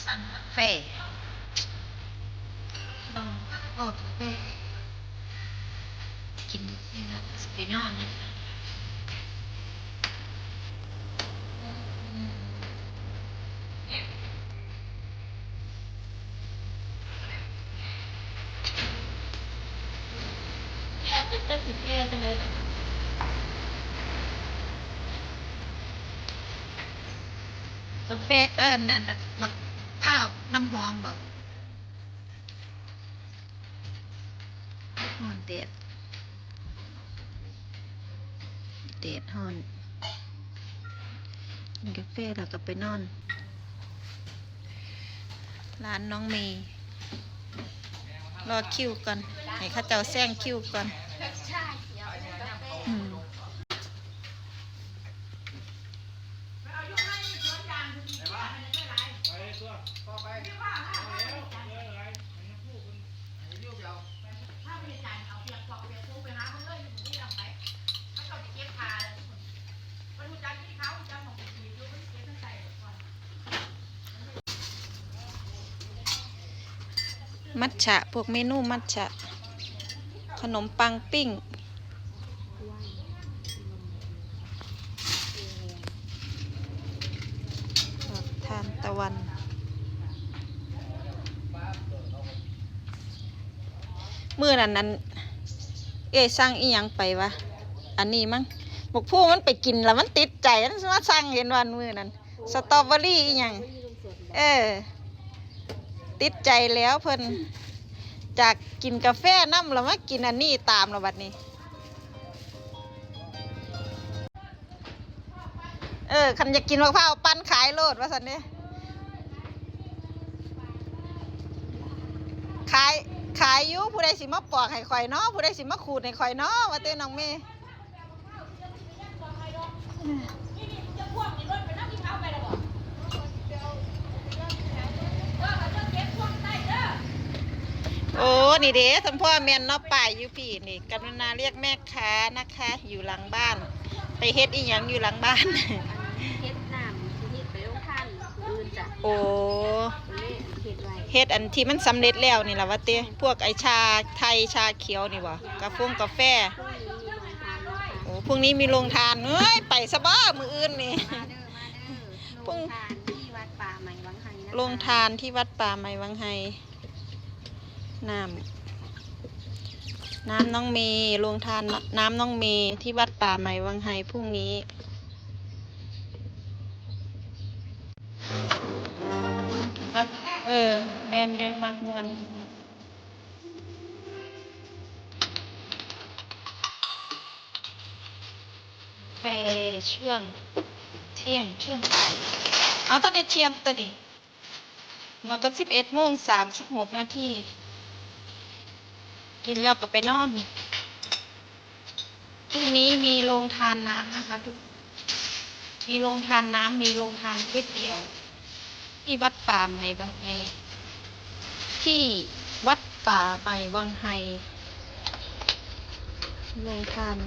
สั่งกาแฟลองกาแฟกินนี่นะสเปนอนแค่ตั้งแต่แค่เลยกาแฟนั่นมะพร้าวน้ำหอมแบบฮอนเดดฮอนกินกาแฟแล้วก็ไปนอนร้านน้องเมย์รอคิวก่อนให้ข้าเจ้าแซงคิวก่อนอืมมัทฉะพวกเมนูมัทฉะขนมปังปิ้งทานตะวันมื้อนั้นสั่งอีหยังไปวะอันนี้มั้งบอกพูมันไปกินแล้วมันติดใจมันมาสั่งเห็นวันมื้อนั้นสตรอเบอรี่อีหยังติดใจแล้วเพิ่นจากกินกาแฟน้ำแล้วมากินอันนี้ตามแล้วบัดนี้คันอยากกินมะพร้าวปั้นขายโลดว่าสันเนี่ยขายอยู่ผู้ใดสิมาปอกให้ข่อยเนาะผู้ใดสิมาขูดให้ข่อยเนาะว่าเต้น้องเมย์โอ้นี่เด้ท่านพ่อแม่นเนาะป่ายอยู่พี่นี่กรุณาเรียกแม่ค้านะคะอยู่หลังบ้านไปเฮ็ดอีหยังอยู่หลังบ้านเฮ็ดน้ำที่เฮ็ดไปลงท่านอื่นจ้ะโอ้เฮ็ดอันที่มันสำเร็จแล้วนี่ล่ะว่าเต้พวกไอชาไทยชาเขียวนี่บ่กาแฟโอ้พรุ่งนี้มีโรงทานเอ้ยไปซะบ้ามื้ออื่นนี่โรงทานที่วัดป่าใหม่วังไฮนะคะโรงทานที่วัดป่าใหม่วังไฮน้ำน้องเมย์โรงทานน้ำน้องเมย์ที่วัดป่าใหม่วังไฮพรุ่งนี้แมนเยอะมากเงินไปช่วงเที่ยงบ่ายเอาตอนนี้เที่ยงตัวดิหมดตอน11:36กินแล้วก็ไปนอนพรุ่งนี้มีโรงทานน้ำนะคะมีโรงทานน้ำมีโรงทานก๋วยเตี๋ยวที่วัดป่าใหม่บางไฮที่วัดป่าใหม่วังไฮโรงทาน